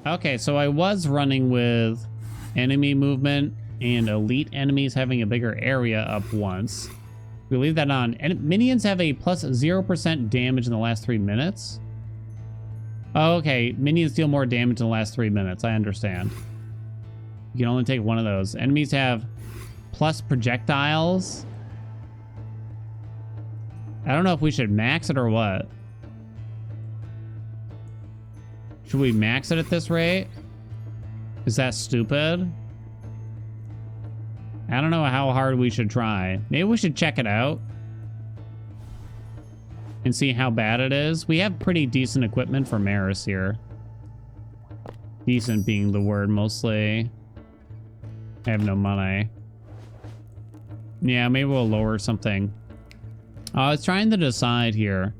Okay, so I was running with enemy movement and elite enemies having a bigger area up once. We leave that on. And minions have a plus 0% damage in the last 3 minutes. Oh, okay. Minions deal more damage in the last 3 minutes. I understand. You can only take one of those. Enemies have plus projectiles. I don't know if we should max it or what. Should we max it at this rate? Is that stupid? I don't know how hard we should try. Maybe we should check it out and see how bad it is. We have pretty decent equipment for Maris here. Decent being the word mostly. I have no money. Yeah, maybe we'll lower something. I was trying to decide here.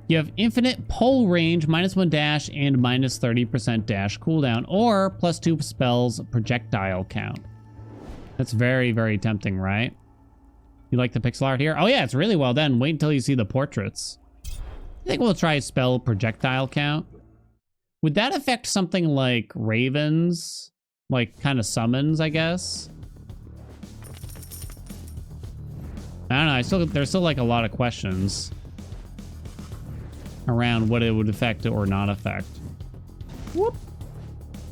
You have infinite pole range, -1 dash, and -30% dash cooldown, or +2 spells projectile count. That's very, very tempting, right? You like the pixel art here? Oh yeah, it's really well done. Wait until you see the portraits. I think we'll try spell projectile count. Would that affect something like ravens? Like kind of summons, I guess? I don't know. There's still like a lot of questions around what it would affect or not affect. Whoop.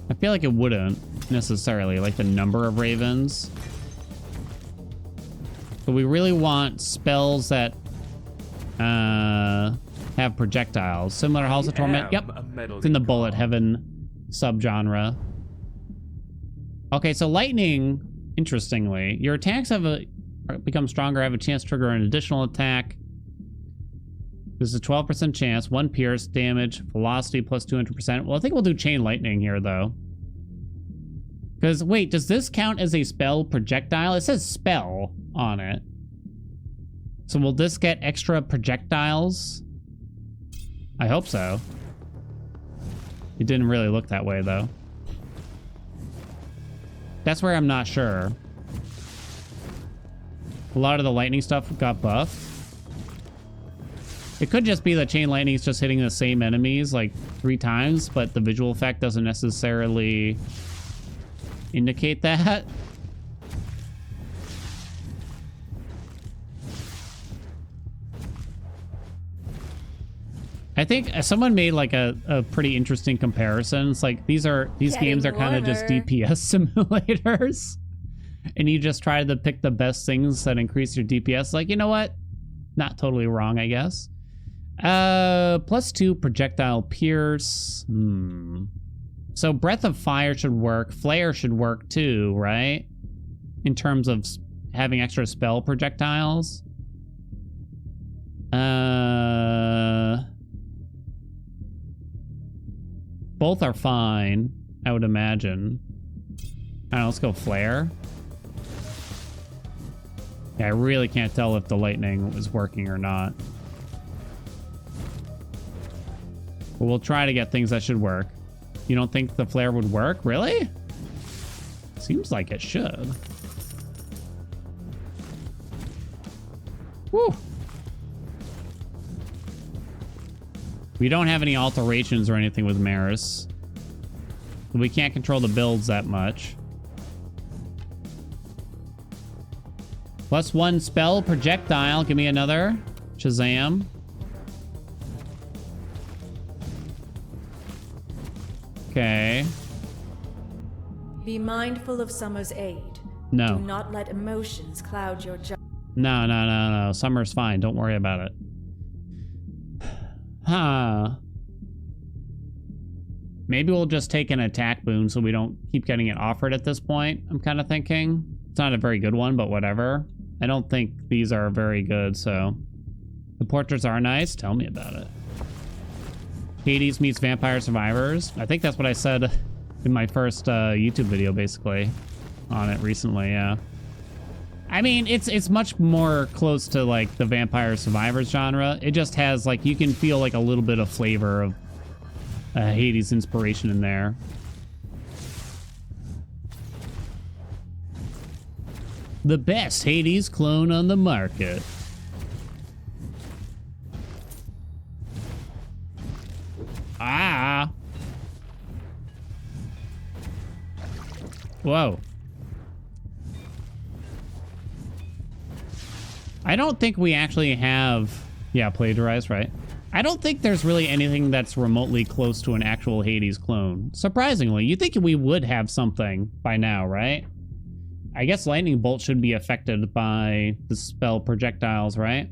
I feel like it wouldn't necessarily, like the number of ravens. But we really want spells that have projectiles. Similar to House of Torment. Yep. It's in the bullet heaven subgenre. Okay, so lightning, interestingly, your attacks become stronger, have a chance to trigger an additional attack. There's a 12% chance, 1 pierce, damage, velocity plus 200%. Well, I think we'll do chain lightning here, though. Because, wait, does this count as a spell projectile? It says spell on it. So will this get extra projectiles? I hope so. It didn't really look that way, though. That's where I'm not sure. A lot of the lightning stuff got buffed. It could just be that chain lightning is just hitting the same enemies like 3 times, but the visual effect doesn't necessarily indicate that. I think someone made like a pretty interesting comparison. It's like these games are kind of just DPS simulators. And you just try to pick the best things that increase your DPS. Like, you know what? Not totally wrong, I guess. +2 projectile pierce. So Breath of Fire should work. Flare should work too, right? In terms of having extra spell projectiles. Both are fine, I would imagine. I don't know, let's go Flare. Yeah, I really can't tell if the lightning is working or not. But we'll try to get things that should work. You don't think the flare would work? Really? Seems like it should. Woo! We don't have any alterations or anything with Maris. We can't control the builds that much. +1 spell projectile. Give me another. Shazam. Okay. Be mindful of Summer's aid. No. Do not let emotions cloud your judgment. No. Summer's fine. Don't worry about it. Huh. Maybe we'll just take an attack boon so we don't keep getting it offered at this point, I'm kind of thinking. It's not a very good one, but whatever. I don't think these are very good, so... The portraits are nice. Tell me about it. Hades meets Vampire Survivors. I think that's what I said in my first YouTube video, basically, on it recently, yeah. I mean, it's much more close to, like, the Vampire Survivors genre. It just has, like, you can feel, like, a little bit of flavor of Hades inspiration in there. The best Hades clone on the market. Ah. Whoa. I don't think we actually have... Yeah, plagiarized, right? I don't think there's really anything that's remotely close to an actual Hades clone. Surprisingly, you think we would have something by now, right? I guess lightning bolt should be affected by the spell projectiles, right?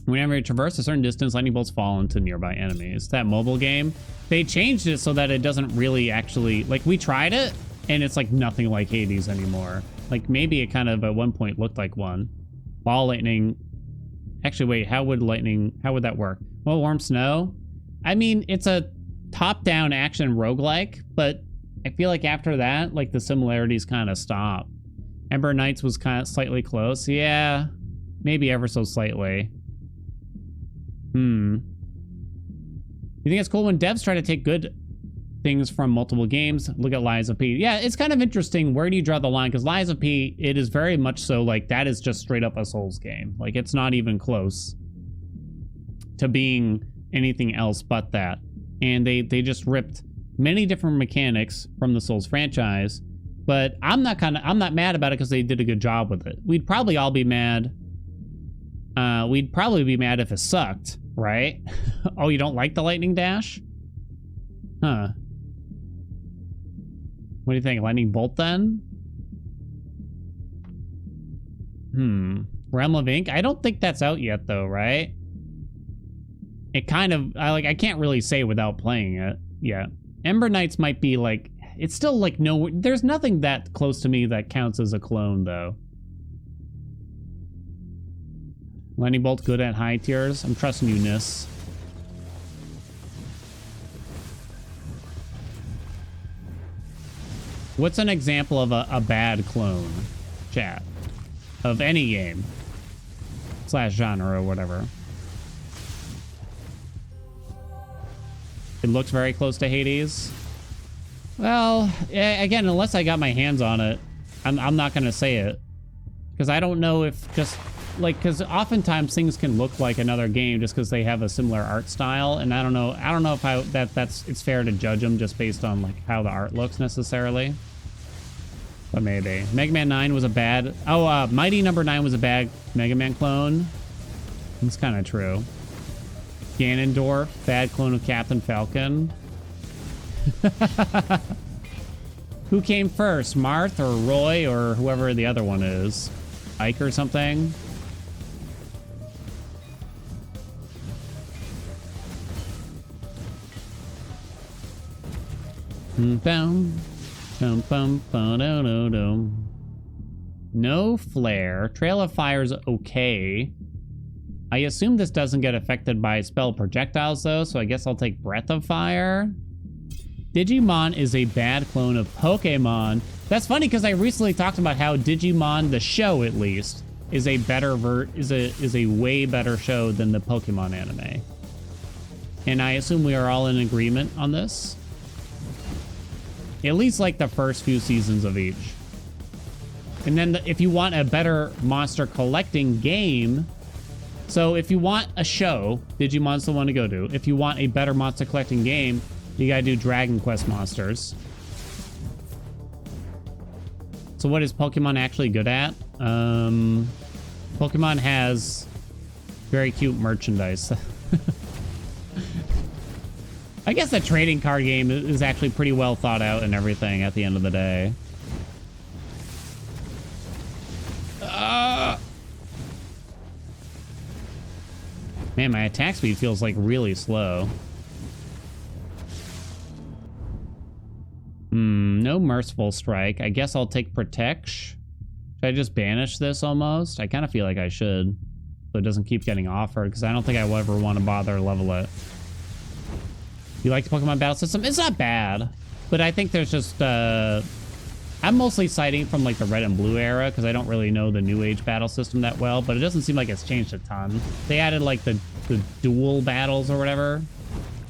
Whenever you traverse a certain distance, lightning bolts fall into nearby enemies. That mobile game, they changed it so that it doesn't really actually... Like, we tried it, and it's like nothing like Hades anymore. Like, maybe it kind of at one point looked like one. Ball lightning... Actually, wait, how would that work? Well, warm snow? I mean, it's a top-down action roguelike, but I feel like after that, like, the similarities kind of stop. Ember Knights was kind of slightly close. Yeah, maybe ever so slightly. You think it's cool when devs try to take good things from multiple games? Look at Lies of P. Yeah, it's kind of interesting. Where do you draw the line? Because Lies of P, it is very much so like that is just straight up a Souls game. Like, it's not even close to being anything else but that. And they just ripped many different mechanics from the Souls franchise. But I'm not mad about it because they did a good job with it. We'd probably all be mad. We'd probably be mad if it sucked, right? Oh, you don't like the lightning dash? Huh. What do you think? Lightning bolt then? Realm of Ink? I don't think that's out yet though, right? It kind of, I can't really say without playing it yet. Ember Knights might be like, it's still like no, there's nothing that close to me that counts as a clone though. Lightning bolt good at high tiers? I'm trusting you, Nis. What's an example of a bad clone, chat? Of any game. / genre or whatever. It looks very close to Hades. Well, again, unless I got my hands on it, I'm not going to say it. Because I don't know if just... Like, because oftentimes things can look like another game just because they have a similar art style, and I don't know if it's fair to judge them just based on like how the art looks necessarily. But maybe Mega Man 9 was a bad. Oh, Mighty Number 9 was a bad Mega Man clone. That's kind of true. Ganondorf, bad clone of Captain Falcon. Who came first, Marth or Roy or whoever the other one is, Ike or something? No flare. Trail of Fire's okay. I assume this doesn't get affected by spell projectiles though, so I guess I'll take Breath of Fire. Digimon is a bad clone of Pokemon. That's funny because I recently talked about how Digimon, the show at least, is a better is a way better show than the Pokemon anime. And I assume we are all in agreement on this. At least like the first few seasons of each. And then if you want a better monster collecting game, so if you want a show, Digimon's the one to go to. If you want a better monster collecting game, you gotta do Dragon Quest monsters. So what is Pokemon actually good at? Pokemon has very cute merchandise. I guess the trading card game is actually pretty well thought out and everything at the end of the day. Man, my attack speed feels like really slow. No merciful strike. I guess I'll take protection. Should I just banish this almost? I kind of feel like I should, so it doesn't keep getting offered, because I don't think I will ever want to bother level it. You like the Pokemon battle system? It's not bad, but I think there's just I'm mostly citing from like the red and blue era because I don't really know the new age battle system that well, but it doesn't seem like it's changed a ton. They added like the dual battles or whatever,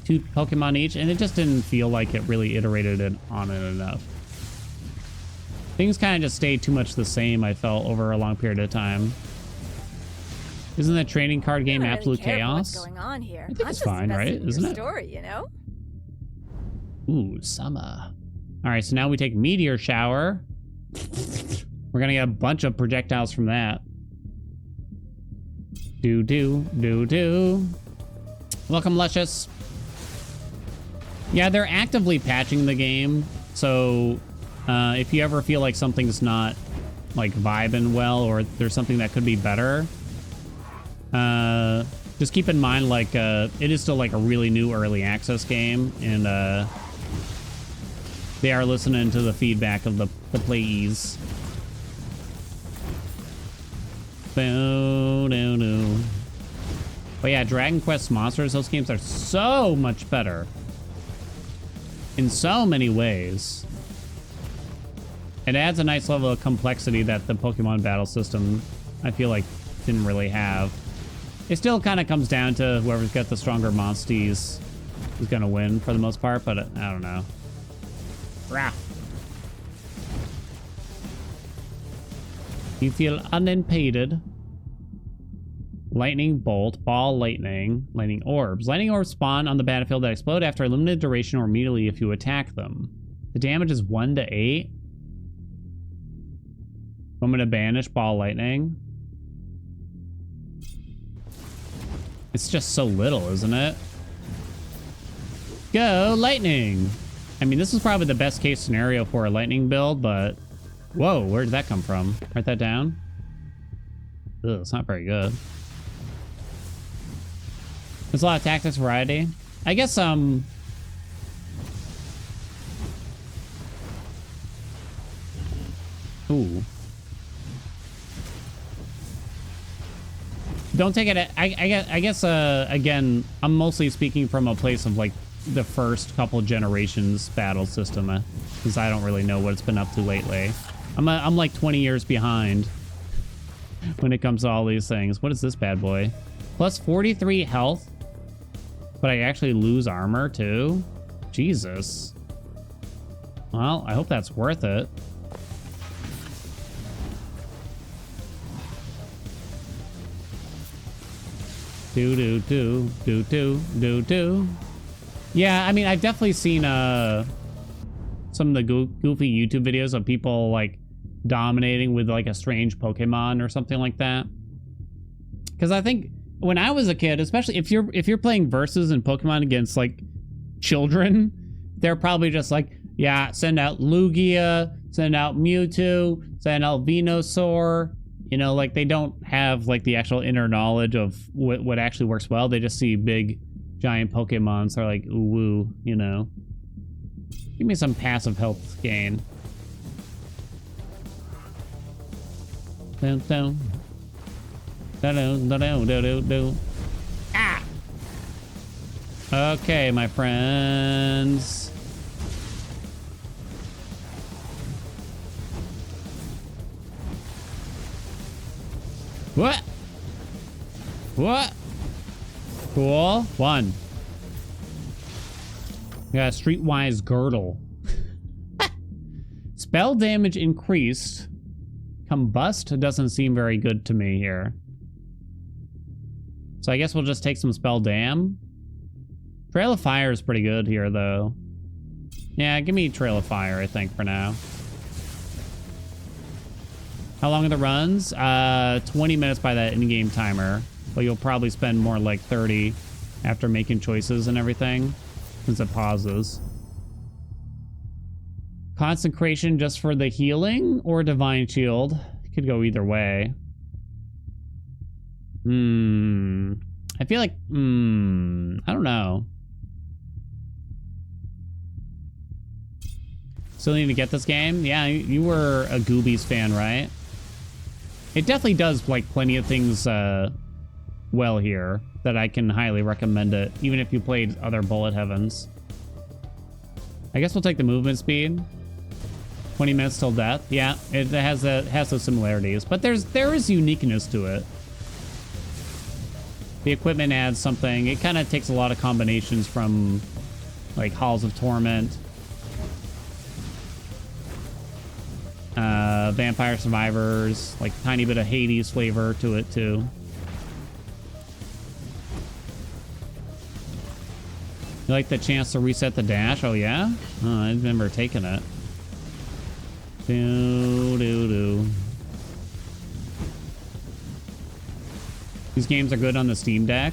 2 Pokemon each, and it just didn't feel like it really iterated on it enough. Things kind of just stayed too much the same, I felt, over a long period of time. Isn't the trading card game absolute chaos? What's going on here? I think it's fine, right? Isn't it? Story, you know? Ooh, summer. All right, so now we take Meteor Shower. We're gonna get a bunch of projectiles from that. Do. Welcome, Luscious. Yeah, they're actively patching the game, so if you ever feel like something's not like vibing well, or there's something that could be better, just keep in mind like it is still like a really new early access game, and they are listening to the feedback of the plays. But yeah, Dragon Quest Monsters, those games are so much better in so many ways. It adds a nice level of complexity that the Pokemon battle system, I feel like, didn't really have. It still kind of comes down to whoever's got the stronger monsties is going to win for the most part, but I don't know. Rah. You feel unimpeded. Lightning bolt, ball lightning, lightning orbs. Lightning orbs spawn on the battlefield that explode after a limited duration or immediately if you attack them. The damage is 1 to 8. I'm gonna banish ball lightning. It's just so little, isn't it? Go lightning! I mean, this is probably the best case scenario for a lightning build, but whoa, where did that come from? Write that down. Ugh, it's not very good. There's a lot of tactics variety. I guess, ooh. Don't take it, I guess, again, I'm mostly speaking from a place of, like, the first couple generations battle system, because I don't really know what it's been up to lately. I'm like 20 years behind when it comes to all these things. What is this bad boy? Plus 43 health, but I actually lose armor too? Jesus. Well, I hope that's worth it. Do. Yeah, I mean, I've definitely seen some of the goofy YouTube videos of people like dominating with like a strange Pokemon or something like that. Because I think when I was a kid, especially if you're playing versus in Pokemon against like children, they're probably just like, yeah, send out Lugia, send out Mewtwo, send out Venusaur. You know, like they don't have like the actual inner knowledge of what actually works well. They just see big giant Pokemon, so they're like, ooh woo, you know. Give me some passive health gain. Down. Ah! Okay, my friends. What? Cool. 1. We got a Streetwise Girdle. Spell damage increased. Combust doesn't seem very good to me here. So I guess we'll just take some spell dam. Trail of Fire is pretty good here, though. Yeah, give me Trail of Fire, I think, for now. How long are the runs? 20 minutes by that in-game timer. But you'll probably spend more like 30 after making choices and everything, since it pauses. Consecration just for the healing or Divine Shield? Could go either way. I feel like, I don't know. Still need to get this game? Yeah, you were a Goobies fan, right? It definitely does, like, plenty of things, well here that I can highly recommend it, even if you played other Bullet Heavens. I guess we'll take the movement speed. 20 minutes till death. Yeah, it has those similarities, but there is uniqueness to it. The equipment adds something. It kind of takes a lot of combinations from like Halls of Torment, Vampire Survivors, like tiny bit of Hades flavor to it too. You like the chance to reset the dash? Oh, yeah? Oh, I remember taking it. Do. These games are good on the Steam Deck?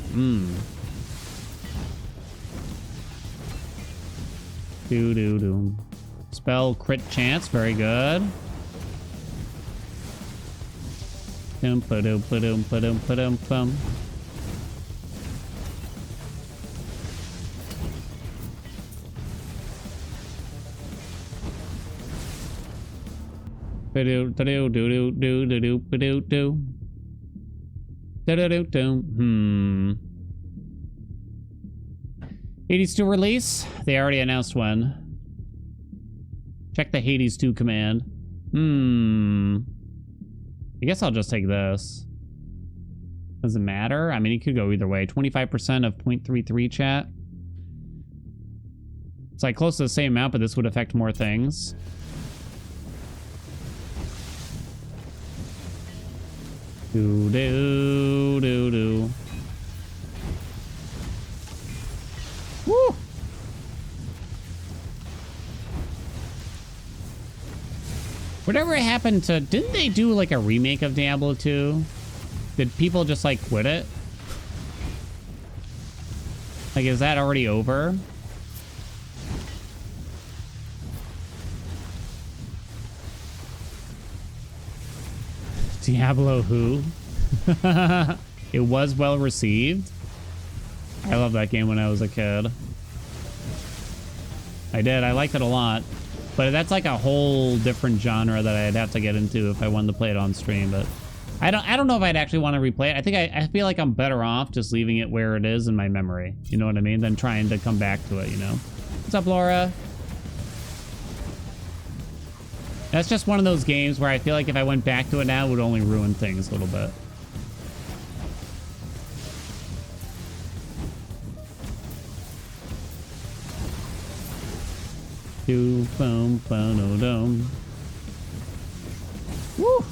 Do. Spell crit chance, very good. Dum-ba-dum-ba-dum-ba-dum-ba-dum-bum. Ba-do-da-do-do-do-do-do-do-do-do. Da-da-do-do. 80s 2 release? They already announced when. Check the Hades 2 command. I guess I'll just take this. Doesn't matter. I mean, it could go either way. 25% of 0.33 chat. It's like close to the same amount, but this would affect more things. Do. Woo! Whatever happened to... Didn't they do like a remake of Diablo 2? Did people just like quit it? Like, is that already over? Diablo who? It was well received. I loved that game when I was a kid. I did. I liked it a lot. But that's like a whole different genre that I'd have to get into if I wanted to play it on stream. But I don't know if I'd actually want to replay it. I think I feel like I'm better off just leaving it where it is in my memory. You know what I mean? Than trying to come back to it, you know? What's up, Laura? That's just one of those games where I feel like if I went back to it now, it would only ruin things a little bit. Boom. Woo!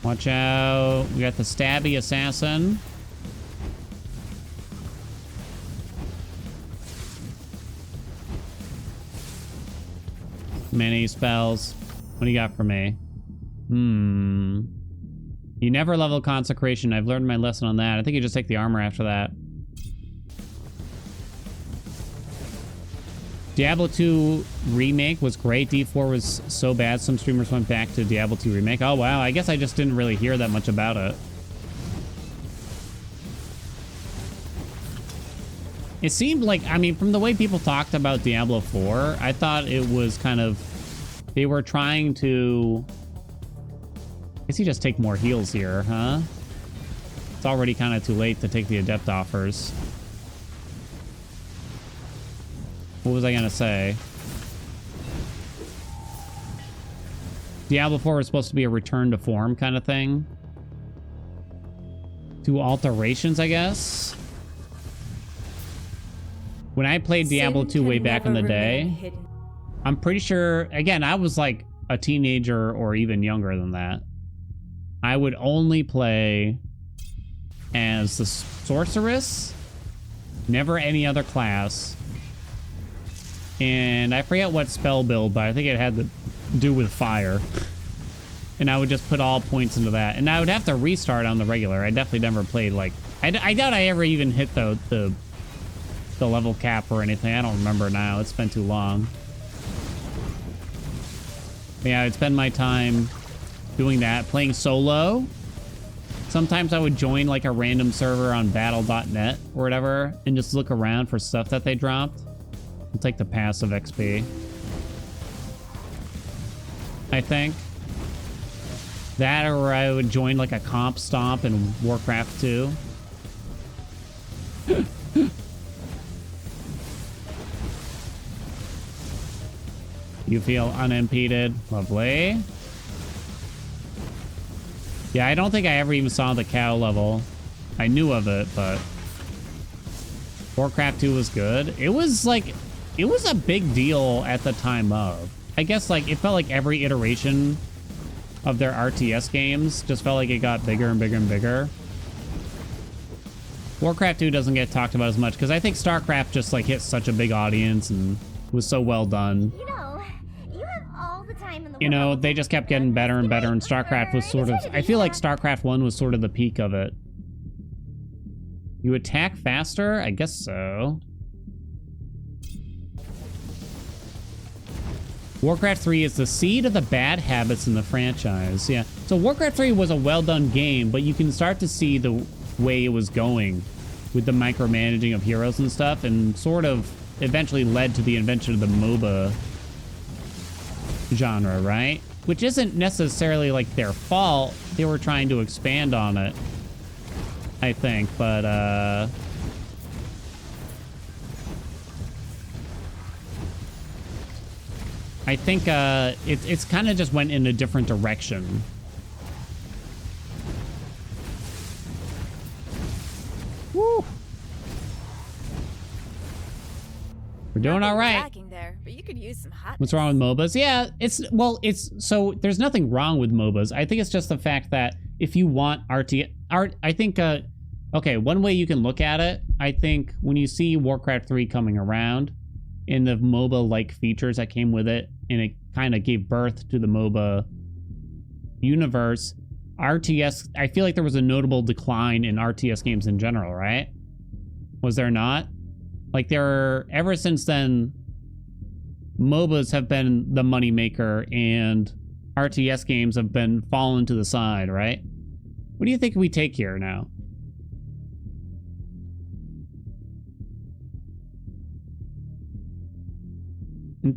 Watch out. We got the stabby assassin. Many spells. What do you got for me? You never level consecration. I've learned my lesson on that. I think you just take the armor after that. Diablo 2 remake was great. D4 was so bad some streamers went back to Diablo 2 remake. Oh wow, I guess I just didn't really hear that much about it. It seemed like, I mean, from the way people talked about Diablo 4, I thought it was kind of, they were trying to, I guess you just take more heals here, huh? It's already kind of too late to take the adept offers. What was I gonna say? Diablo 4 was supposed to be a return to form kind of thing. 2 alterations, I guess. When I played Diablo 2 way back in the day, I'm pretty sure, again, I was like a teenager or even younger than that. I would only play as the sorceress, never any other class. And I forget what spell build, but I think it had to do with fire. And I would just put all points into that. And I would have to restart on the regular. I definitely never played like... I doubt I ever even hit the level cap or anything. I don't remember now. It's been too long. But yeah, I'd spend my time doing that, playing solo. Sometimes I would join like a random server on battle.net or whatever and just look around for stuff that they dropped. I'll take the passive XP. I think. That or I would join like a comp stomp in Warcraft 2. You feel unimpeded. Lovely. Yeah, I don't think I ever even saw the cow level. I knew of it, but Warcraft 2 was good. It was like, it was a big deal at the time of. I guess like it felt like every iteration of their RTS games just felt like it got bigger and bigger and bigger. Warcraft 2 doesn't get talked about as much because I think StarCraft just like hit such a big audience and was so well done. You have all the time in the You know, they just kept getting better and better, and StarCraft was sort of... I feel like StarCraft 1 was sort of the peak of it. You attack faster? I guess so. Warcraft 3 is the seed of the bad habits in the franchise. Yeah. So Warcraft 3 was a well-done game, but you can start to see the way it was going with the micromanaging of heroes and stuff, and sort of eventually led to the invention of the MOBA genre, right? Which isn't necessarily like their fault. They were trying to expand on it, I think, but I think it's kind of just went in a different direction. Woo! We're doing all right. There, but you could use some hotness. What's wrong with MOBAs? Yeah, it's so there's nothing wrong with MOBAs. I think it's just the fact that if you want I think okay, one way you can look at it, I think when you see Warcraft 3 coming around and the MOBA-like features that came with it, and it kind of gave birth to the MOBA universe, RTS, I feel like there was a notable decline in RTS games in general, right? Was there not? Like ever since then, MOBAs have been the moneymaker and RTS games have been fallen to the side, right? What do you think we take here now?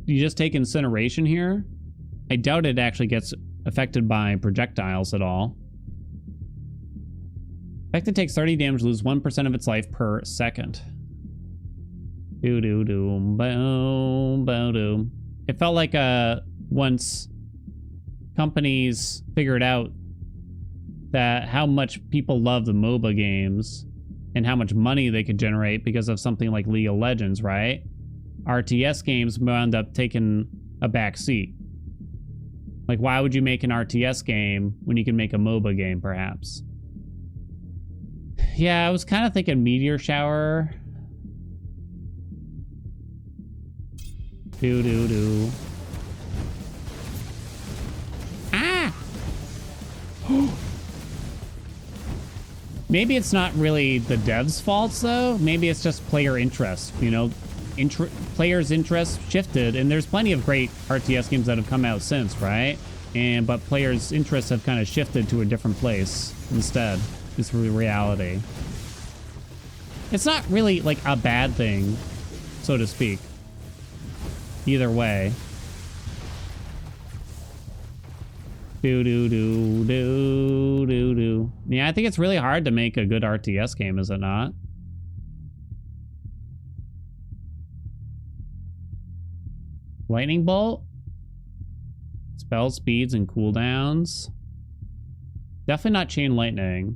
You just take incineration here? I doubt it actually gets affected by projectiles at all. Affected takes 30 damage, lose 1% of its life per second. Boom, boom. It felt like once companies figured out that how much people love the MOBA games and how much money they could generate because of something like League of Legends, right? RTS games wound up taking a back seat. Like, why would you make an RTS game when you can make a MOBA game, perhaps? Yeah, I was kind of thinking Meteor Shower. Ah! Maybe it's not really the devs' faults, though. Maybe it's just player interest, you know? Players' interest shifted, and there's plenty of great RTS games that have come out since, right? But players' interests have kind of shifted to a different place instead. It's the reality. It's not really like a bad thing, so to speak. Either way. Yeah, I think it's really hard to make a good RTS game, is it not? Lightning Bolt? Spell speeds and cooldowns. Definitely not Chain Lightning.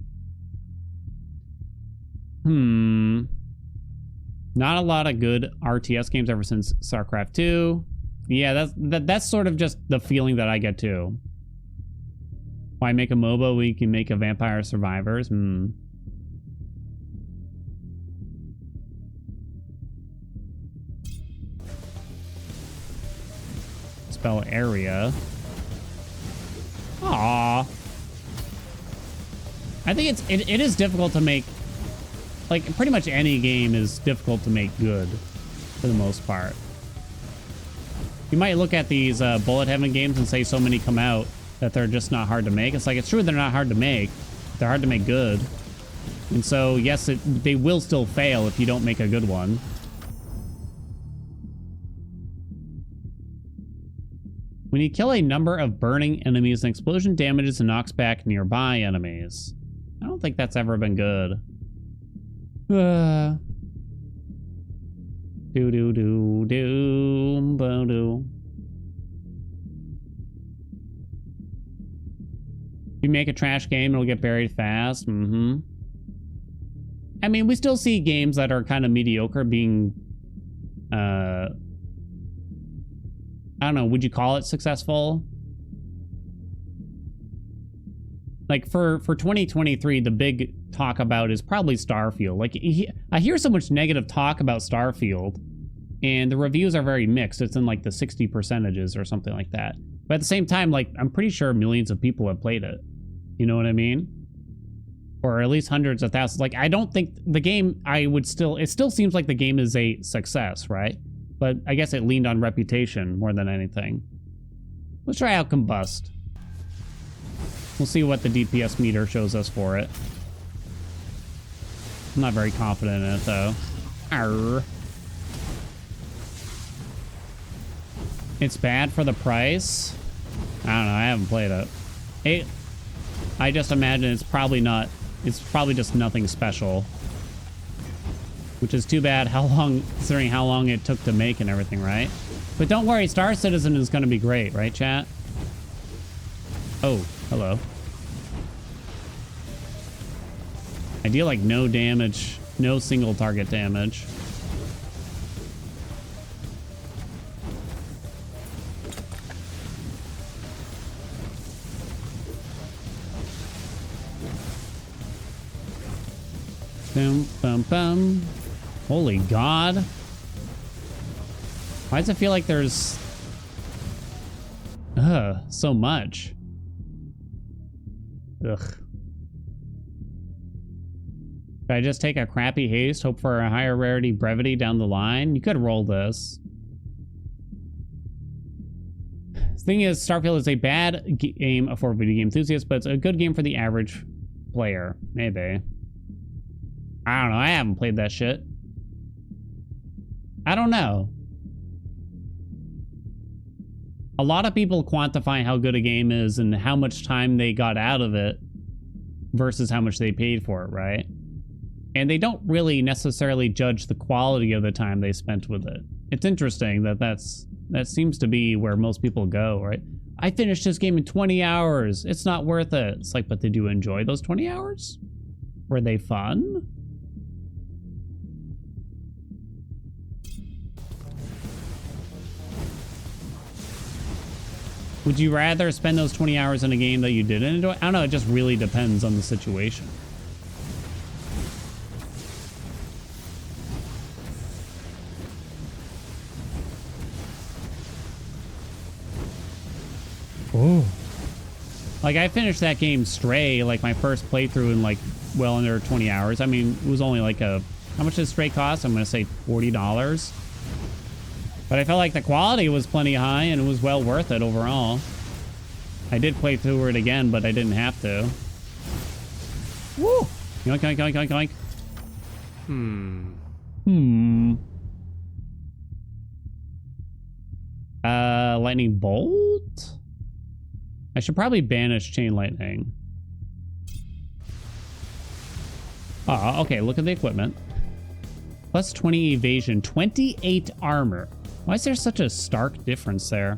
Not a lot of good RTS games ever since StarCraft 2. Yeah, that's sort of just the feeling that I get too. Why make a MOBA when you can make a Vampire Survivors? Spell area. Aww. I think it is difficult to make, like, pretty much any game is difficult to make good for the most part. You might look at these bullet heaven games and say so many come out that they're just not hard to make. It's like, it's true they're not hard to make. They're hard to make good. And so, yes, they will still fail if you don't make a good one. When you kill a number of burning enemies, an explosion damages and knocks back nearby enemies. I don't think that's ever been good. If you make a trash game, it'll get buried fast. I mean, we still see games that are kind of mediocre being, I don't know, would you call it successful? Like for 2023, the big talk about is probably Starfield. Like I hear so much negative talk about Starfield, and the reviews are very mixed. It's in like the 60 percentages or something like that. But at the same time, like I'm pretty sure millions of people have played it. You know what I mean? Or at least hundreds of thousands. Like I don't think the game, it still seems like the game is a success, right? But I guess it leaned on reputation more than anything. Let's try out Combust. We'll see what the DPS meter shows us for it. I'm not very confident in it though. Arr. It's bad for the price. I don't know. I haven't played it. I just imagine it's probably not. It's probably just nothing special. Which is too bad. Considering how long it took to make and everything, right? But don't worry, Star Citizen is going to be great, right, chat? Oh, hello. I deal like no damage, no single target damage. Bum, bum, bum. Holy God. Why does it feel like there's... so much. Ugh. Should I just take a crappy haste, hope for a higher rarity brevity down the line? You could roll this. The thing is, Starfield is a bad game for video game enthusiasts, but it's a good game for the average player. Maybe. I don't know. I haven't played that shit. I don't know. A lot of people quantify how good a game is and how much time they got out of it versus how much they paid for it, right? And they don't really necessarily judge the quality of the time they spent with it. It's interesting that seems to be where most people go, right? I finished this game in 20 hours. It's not worth it. It's like, but did you enjoy those 20 hours? Were they fun? Would you rather spend those 20 hours in a game that you didn't enjoy? I don't know. It just really depends on the situation. Oh. Like, I finished that game Stray, like, my first playthrough in, like, well under 20 hours. I mean, it was only, like, how much does Stray cost? I'm going to say $40. But I felt like the quality was plenty high and it was well worth it overall. I did play through it again, but I didn't have to. Woo! Yoink, yoink, yoink, yoink, yoink. Lightning Bolt? I should probably banish Chain Lightning. Oh, okay, look at the equipment. Plus 20 evasion, 28 armor. Why is there such a stark difference there?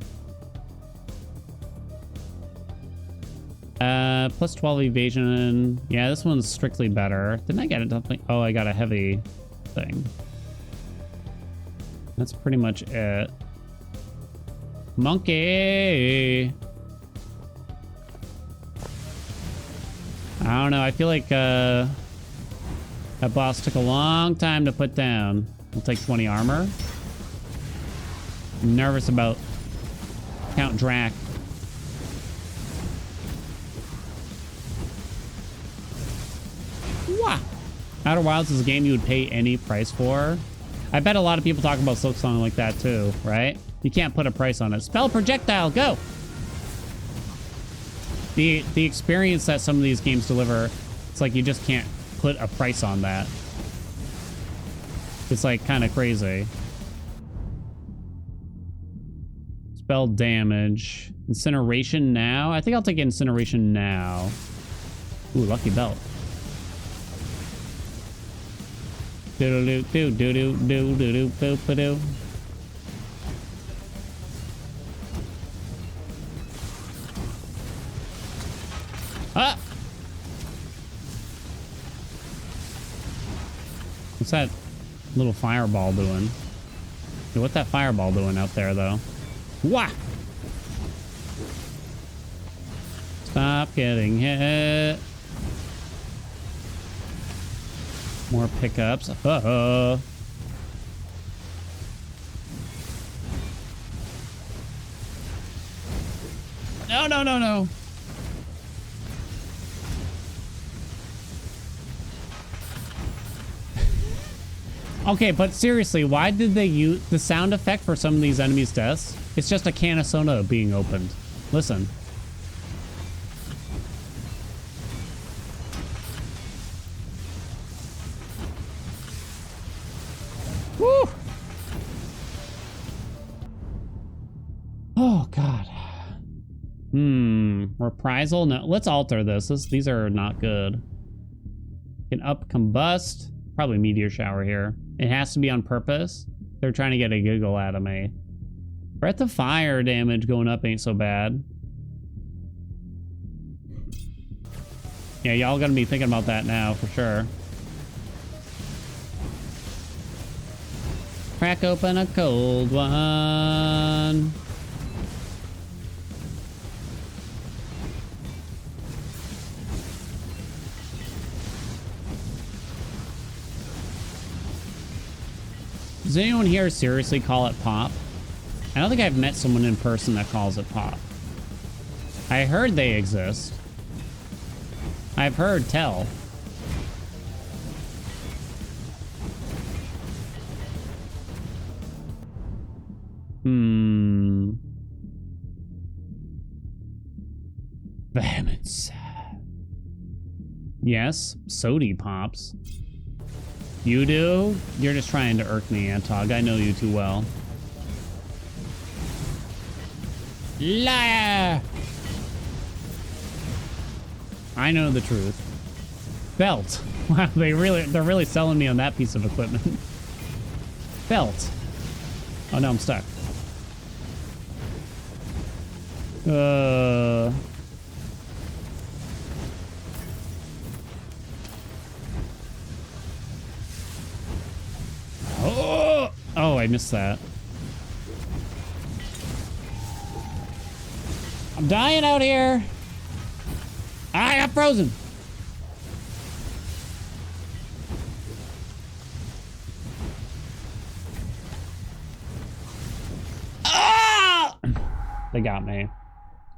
Plus 12 evasion. Yeah, this one's strictly better. Didn't I get it? Oh, I got a heavy thing. That's pretty much it. Monkey! I don't know. I feel like that boss took a long time to put down. We'll take 20 armor. I'm nervous about Count Drac. Wah! Outer Wilds is a game you would pay any price for. I bet a lot of people talk about Silksong like that too, right? You can't put a price on it. Spell projectile, go! The experience that some of these games deliver, it's like you just can't put a price on that. It's like kind of crazy. Spell damage. Incineration now? I think I'll take incineration now. Ooh, lucky belt. Do-do-do-do-do-do-do-do-do-do-do. Ah! What's that little fireball doing? Dude, what's that fireball doing out there, though? Wah! Stop getting hit. More pickups. Uh-oh. No, no, no, no. Okay, but seriously, why did they use the sound effect for some of these enemies' deaths? It's just a can of soda being opened. Listen. Woo! Oh, God. Reprisal? No, let's alter this. These are not good. Can up combust. Probably meteor shower here. It has to be on purpose. They're trying to get a giggle out of me. Breath of fire damage going up ain't so bad. Yeah, y'all gonna be thinking about that now for sure. Crack open a cold one. Does anyone here seriously call it pop? I don't think I've met someone in person that calls it pop. I heard they exist. I've heard tell. Vehemence. Yes, sody pops. You do? You're just trying to irk me, Antog. I know you too well. Liar! I know the truth. Belt. Wow, they're really selling me on that piece of equipment. Belt. Oh no, I'm stuck. Oh, I missed that. I'm dying out here. I got frozen. Ah! They got me.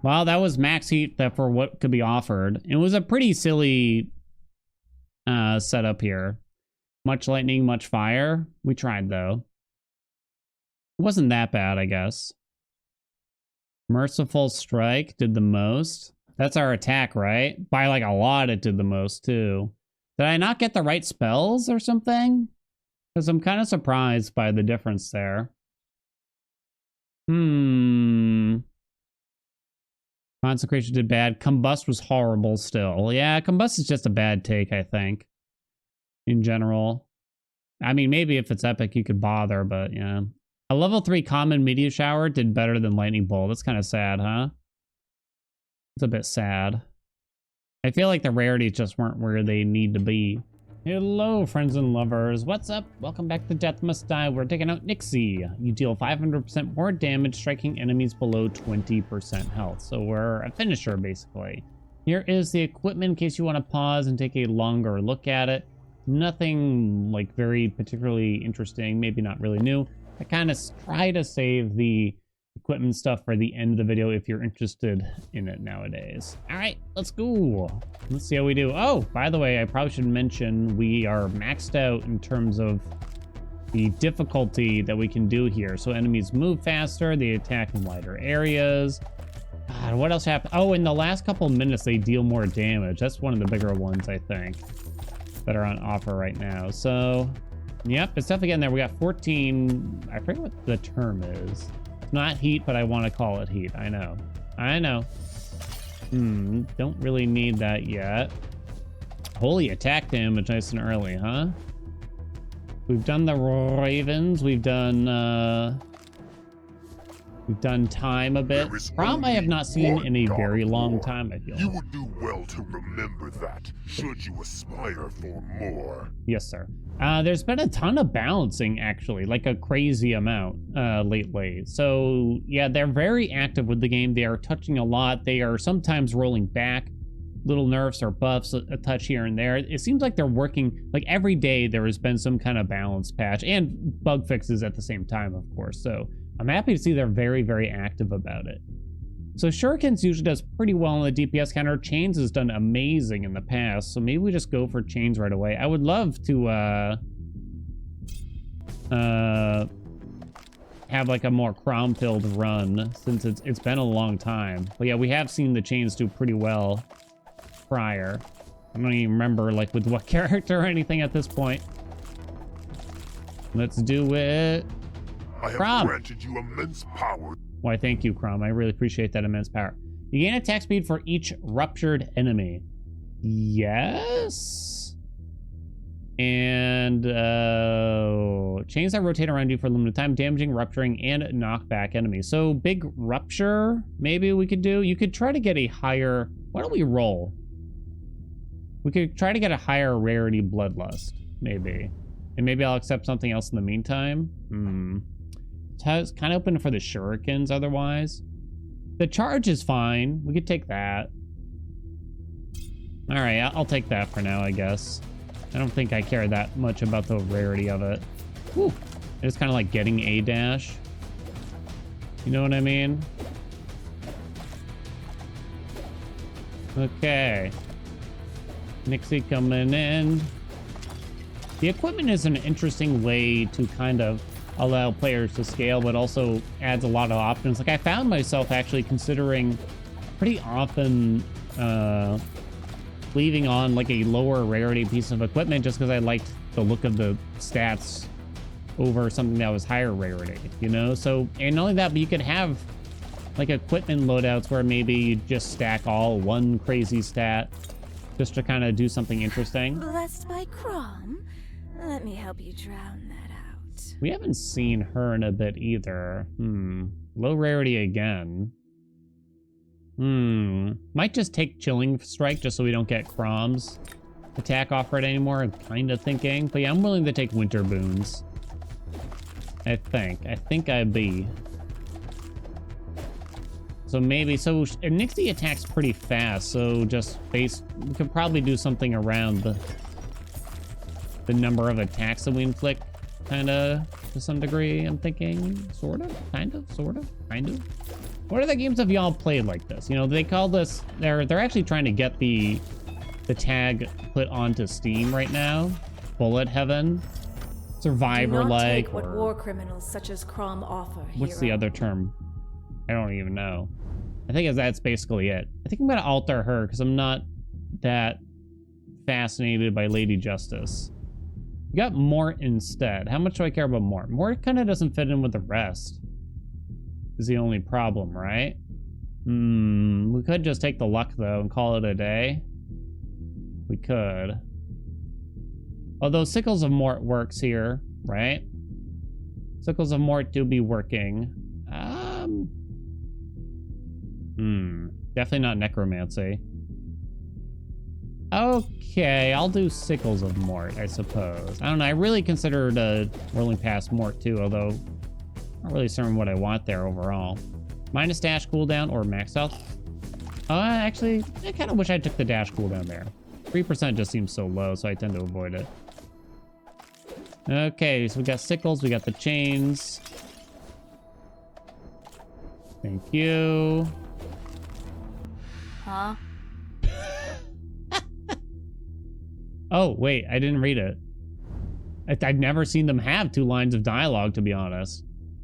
Well, that was max heat for what could be offered. It was a pretty silly setup here. Much lightning, much fire. We tried, though. It wasn't that bad, I guess. Merciful Strike did the most. That's our attack, right? By like a lot, it did the most, too. Did I not get the right spells or something? Because I'm kind of surprised by the difference there. Consecration did bad. Combust was horrible still. Yeah, Combust is just a bad take, I think. In general. I mean, maybe if it's epic, you could bother, but yeah. A level 3 common meteor shower did better than lightning bolt. That's kind of sad, huh? It's a bit sad. I feel like the rarities just weren't where they need to be. Hello, friends and lovers. What's up? Welcome back to Death Must Die. We're taking out Nixie. You deal 500% more damage striking enemies below 20% health. So we're a finisher, basically. Here is the equipment in case you want to pause and take a longer look at it. Nothing like very particularly interesting, maybe not really new. I kind of try to save the equipment stuff for the end of the video if you're interested in it nowadays. All right, let's go. Let's see how we do. Oh, by the way, I probably should mention we are maxed out in terms of the difficulty that we can do here. So enemies move faster, they attack in wider areas. God, what else happened? Oh, in the last couple minutes, they deal more damage. That's one of the bigger ones, I think, that are on offer right now. So, yep, it's definitely getting there. We got 14. I forget what the term is. It's not heat, but I want to call it heat. I know. I know. Don't really need that yet. Holy attack damage nice and early, huh? We've done the Ravens. We've done We've done time a bit. There is Prom I have only not seen one in a God very of long War. time, I feel. You would do well to remember that, should you aspire for more. Yes, sir. There's been a ton of balancing, actually, like a crazy amount lately. So, yeah, they're very active with the game. They are touching a lot. They are sometimes rolling back little nerfs or buffs, a touch here and there. It seems like they're working, like every day there has been some kind of balance patch and bug fixes at the same time, of course. So I'm happy to see they're very, very active about it. So Shurikens usually does pretty well on the DPS counter. Chains has done amazing in the past, so maybe we just go for Chains right away. I would love to have like a more Crom-filled run, since it's been a long time. But yeah, we have seen the Chains do pretty well prior. I don't even remember like with what character or anything at this point. Let's do it. I have Crom. granted you immense power. Why, thank you, Crom. I really appreciate that immense power. You gain attack speed for each ruptured enemy. Yes. And chains that rotate around you for a limited time, damaging, rupturing, and knockback enemies. So big rupture, maybe we could do. You could try to get a higher. Why don't we roll? We could try to get a higher rarity bloodlust, maybe. And maybe I'll accept something else in the meantime. It's kind of open for the shurikens otherwise. The charge is fine. We could take that. All right, I'll take that for now, I guess. I don't think I care that much about the rarity of it. Whew. It's kind of like getting a dash. You know what I mean? Okay. Nixie coming in. The equipment is an interesting way to kind of allow players to scale, but also adds a lot of options. Like I found myself actually considering pretty often leaving on like a lower rarity piece of equipment just because I liked the look of the stats over something that was higher rarity, you know? So, and not only that, but you could have like equipment loadouts where maybe you just stack all one crazy stat just to kind of do something interesting. Blessed by Crom. Let me help you drown that out. We haven't seen her in a bit either. Low rarity again. Might just take Chilling Strike just so we don't get Crom's attack offered anymore. I'm kind of thinking. But yeah, I'm willing to take Winter Boons. I think I'd be. So maybe, so Nixie attacks pretty fast, so just we could probably do something around the number of attacks that we inflict, kind of, to some degree, I'm thinking. Sort of, kind of, sort of, kind of. What other games have y'all played like this? You know, they call this, they're actually trying to get the tag put onto Steam right now. Bullet Heaven, Survivor-like, what war criminals such as Crom offer. What's the other term? I don't even know. I think that's basically it. I think I'm gonna alter her because I'm not that fascinated by Lady Justice. We got Mort instead. How much do I care about Mort? Mort kind of doesn't fit in with the rest. Is the only problem, right? We could just take the luck though and call it a day. We could. Although Sickles of Mort works here, right? Sickles of Mort do be working. Definitely not Necromancy. Okay, I'll do Sickles of Mort, I suppose. I don't know, I really considered rolling past Mort too, although I'm not really certain what I want there overall. Minus dash cooldown or max health? Actually, I kind of wish I took the dash cooldown there. 3% just seems so low, so I tend to avoid it. Okay, so we got Sickles, we got the chains. Thank you. Huh? Oh, wait, I didn't read it. I've never seen them have 2 lines of dialogue, to be honest.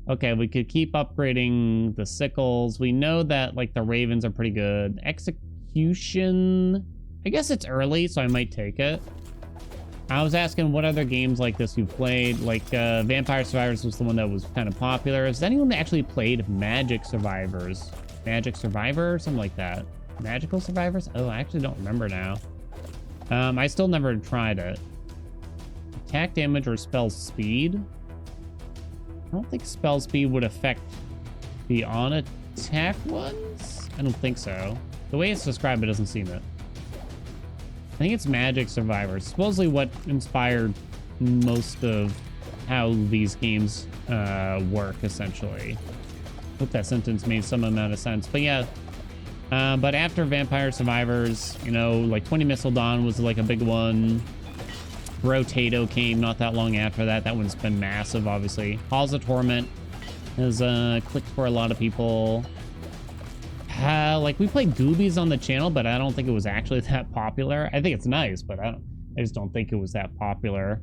Okay, we could keep upgrading the sickles. We know that, like, the ravens are pretty good. Execution, I guess it's early, so I might take it. I was asking what other games like this you've played. Like, Vampire Survivors was the one that was kind of popular. Has anyone actually played Magic Survivors? Magic Survivor? Something like that. Magical Survivors? Oh, I actually don't remember now. I still never tried it. Attack damage or spell speed? I don't think spell speed would affect The on attack ones? I don't think so. The way it's described, it doesn't seem it. I think it's magic survivors. Supposedly what inspired most of how these games work, essentially. Hope that sentence made some amount of sense. But yeah, but after Vampire Survivors, you know, like 20 Missile Dawn was like a big one. Rotato came not that long after that. That one's been massive, obviously. Halls of Torment has clicked for a lot of people. Like we played Goobies on the channel, but I don't think it was actually that popular. I think it's nice, but I just don't think it was that popular.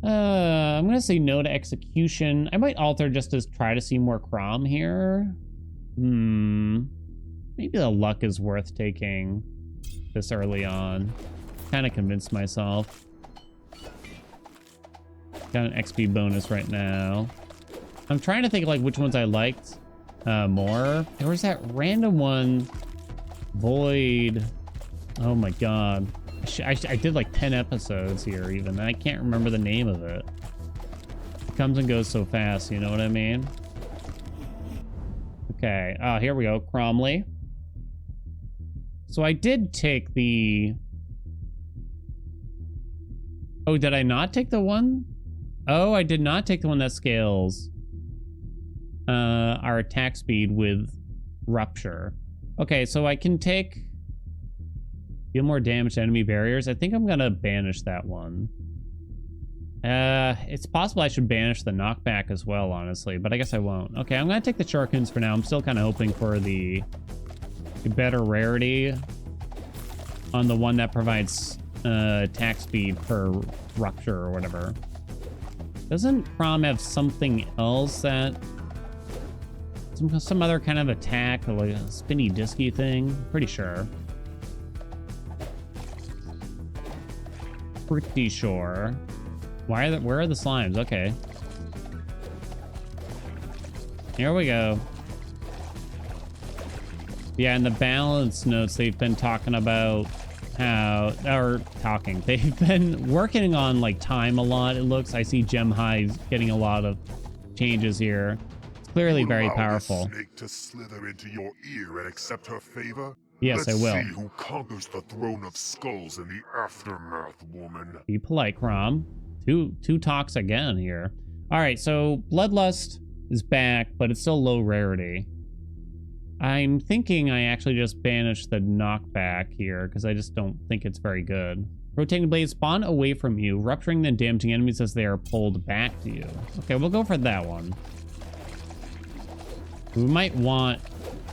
I'm gonna say no to Execution. I might alter just to try to see more Crom here. Maybe the luck is worth taking this early on. Kind of convinced myself. Got an XP bonus right now. I'm trying to think like which ones I liked more. There was that random one, Void. Oh my god. I did like 10 episodes here even, and I can't remember the name of it. It comes and goes so fast, you know what I mean? Okay, here we go, Cromley. So I did take the... Oh, did I not take the one? Oh, I did not take the one that scales our attack speed with Rupture. Okay, so I can take... Deal more damage to enemy barriers. I think I'm gonna banish that one. It's possible I should banish the knockback as well, honestly, but I guess I won't. Okay, I'm gonna take the Shurikens for now. I'm still kind of hoping for the better rarity on the one that provides attack speed for Rupture or whatever. Doesn't Crom have something else that... Some other kind of attack, like a spinny disky thing? Pretty sure. Pretty sure. Where are the slimes? Okay. Here we go. Yeah, in the balance notes, they've been talking about how... They've been working on, like, time a lot, it looks. I see Gem Highs getting a lot of changes here. It's clearly very powerful. Snake to slither into your ear and accept her favor? Yes, I will. Let's see who conquers the throne of skulls in the aftermath, woman. Be polite, Crom. Two talks again here. All right, so Bloodlust is back, but it's still low rarity. I'm thinking I actually just banish the knockback here because I just don't think it's very good. Rotating blades spawn away from you, rupturing and damaging enemies as they are pulled back to you. Okay, we'll go for that one. We might want...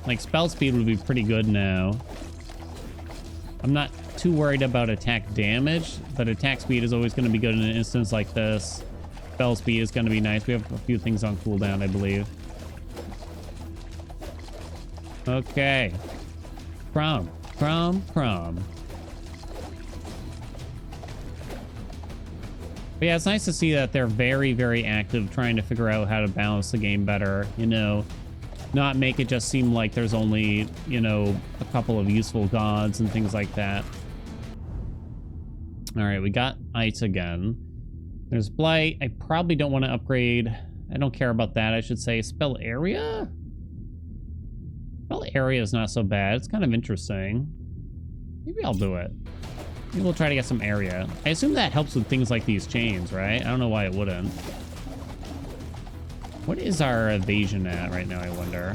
Like, spell speed would be pretty good now. I'm not too worried about attack damage, but attack speed is always going to be good in an instance like this. Spell speed is going to be nice. We have a few things on cooldown, I believe. Okay. Crom. But yeah, it's nice to see that they're very, very active trying to figure out how to balance the game better, you know. Not make it just seem like there's only, you know, a couple of useful gods and things like that. All right, we got ice again. There's Blight. I probably don't want to upgrade. I don't care about that, I should say. Spell Area? Spell Area is not so bad. It's kind of interesting. Maybe I'll do it. Maybe we'll try to get some area. I assume that helps with things like these chains, right? I don't know why it wouldn't. What is our evasion at right now, I wonder?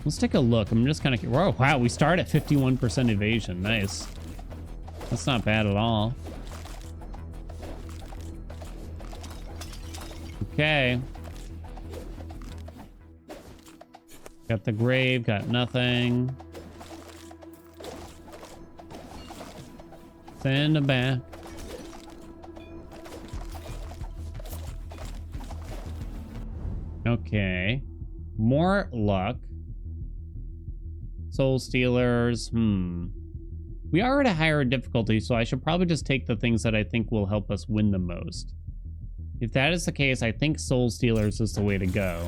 Let's take a look. I'm just kind of... Whoa, wow, we start at 51% evasion. Nice. That's not bad at all. Okay. Got the grave, got nothing. Send it back. Okay. More luck. Soul Stealers. We are at a higher difficulty, so I should probably just take the things that I think will help us win the most. If that is the case, I think Soul Stealers is the way to go.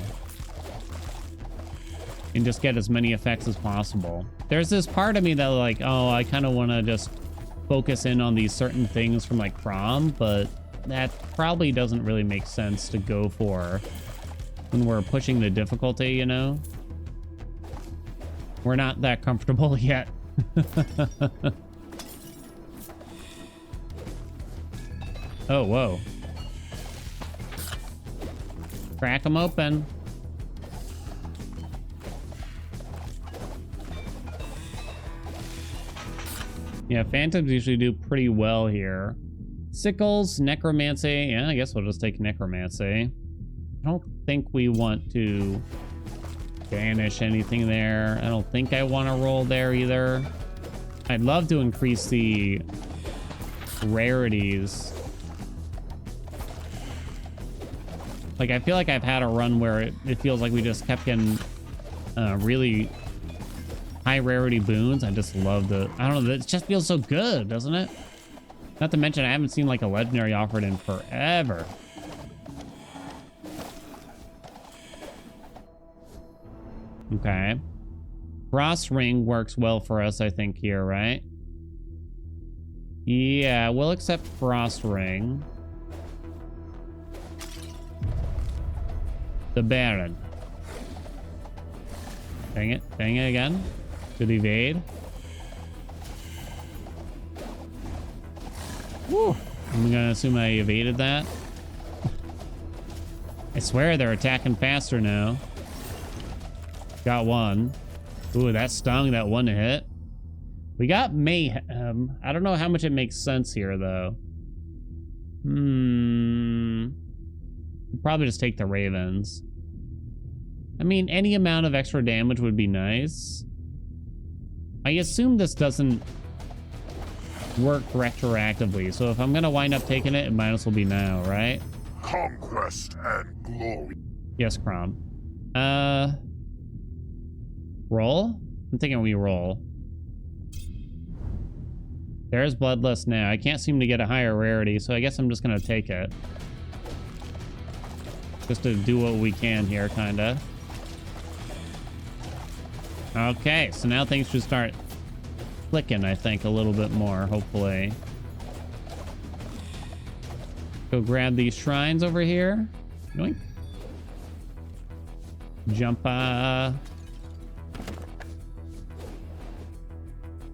And just get as many effects as possible. There's this part of me that like, oh, I kind of want to just focus in on these certain things from like Crom, but that probably doesn't really make sense to go for when we're pushing the difficulty, you know? We're not that comfortable yet. Oh, whoa. Crack them open. Yeah, phantoms usually do pretty well here. Sickles, necromancy. Yeah, I guess we'll just take necromancy. I don't think we want to banish anything there. I don't think I want to roll there either. I'd love to increase the rarities. Like, I feel like I've had a run where it feels like we just kept getting really high rarity boons. I just love the, I don't know, it just feels so good, doesn't it? Not to mention, I haven't seen like a legendary offered in forever. Okay. Frost ring works well for us, I think, here, right? Yeah, we'll accept frost ring. The Baron. Dang it. Dang it again. Good evade. Woo. I'm gonna assume I evaded that. I swear they're attacking faster now. Got one. Ooh, that stung, that one hit. We got mayhem. I don't know how much it makes sense here, though. Probably just take the ravens. I mean, any amount of extra damage would be nice. I assume this doesn't work retroactively, so if I'm gonna wind up taking it, it might as well be now, right? Conquest and glory. Yes, Crom. Roll? I'm thinking we roll. There's Bloodlust now. I can't seem to get a higher rarity, so I guess I'm just gonna take it. Just to do what we can here, kinda. Okay, so now things should start clicking, I think, a little bit more, hopefully. Go grab these shrines over here. Yoink. Jump,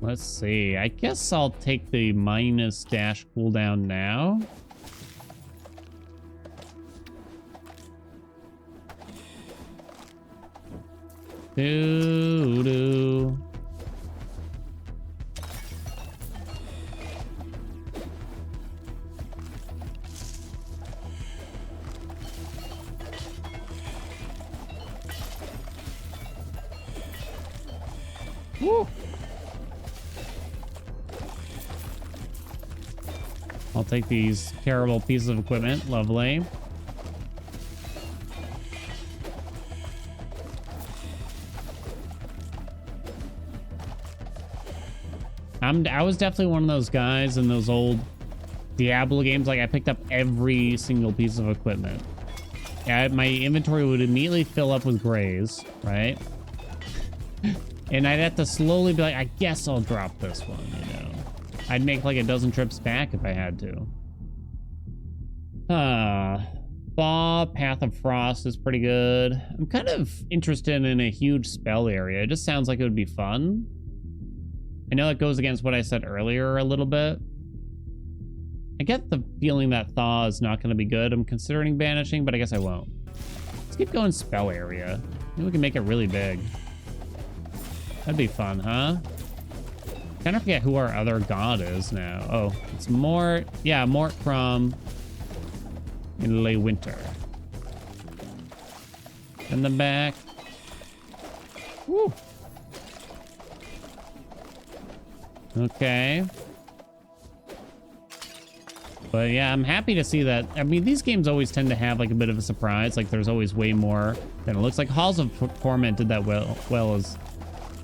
let's see. I guess I'll take the minus dash cooldown now. Doo-doo. Woo. I'll take these terrible pieces of equipment. Lovely. I was definitely one of those guys in those old Diablo games. Like, I picked up every single piece of equipment. Yeah, my inventory would immediately fill up with grays, right? And I'd have to slowly be like, I guess I'll drop this one, you know. I'd make like a dozen trips back if I had to. Thaw, Path of Frost is pretty good. I'm kind of interested in a huge spell area. It just sounds like it would be fun. I know it goes against what I said earlier a little bit. I get the feeling that Thaw is not going to be good. I'm considering banishing, but I guess I won't. Let's keep going spell area. Maybe we can make it really big. That'd be fun, huh? Kind of forget who our other god is now. Oh, it's Mort. Yeah, Mort from in Lay Winter. In the back. Woo. Okay. But yeah, I'm happy to see that. I mean, these games always tend to have like a bit of a surprise. Like there's always way more than it looks like. Halls of Torment did that well as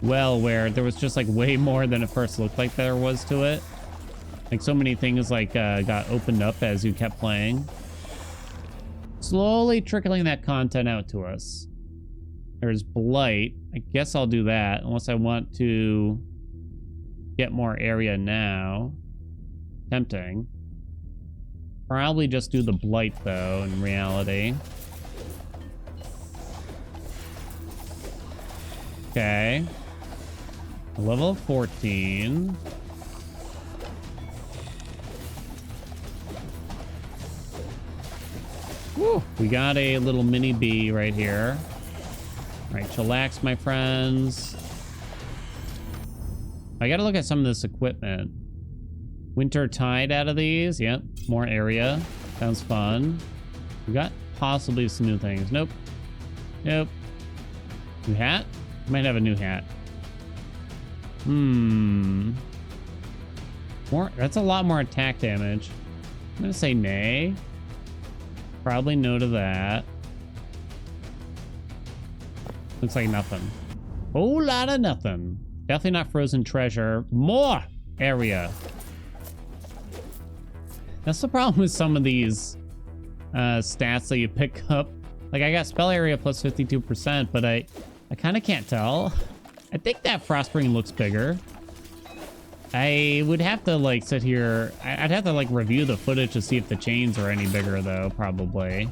well, where there was just like way more than it first looked like there was to it. Like so many things like got opened up as you kept playing. Slowly trickling that content out to us. There's Blight. I guess I'll do that unless I want to get more area now. Tempting. Probably just do the Blight though in reality. Okay. Level 14. Woo! We got a little mini bee right here. All right, chillax, my friends. I gotta look at some of this equipment. Winter Tide out of these. Yep, more area. Sounds fun. We got possibly some new things. Nope. Nope. New hat? Might have a new hat. More. That's a lot more attack damage. I'm gonna say nay. Probably no to that. Looks like nothing. Whole lot of nothing. Definitely not frozen treasure. More area. That's the problem with some of these stats that you pick up. Like, I got spell area plus 52%, but I kind of can't tell. I think that frost ring looks bigger. I would have to, like, sit here. I'd have to, like, review the footage to see if the chains are any bigger, though, probably.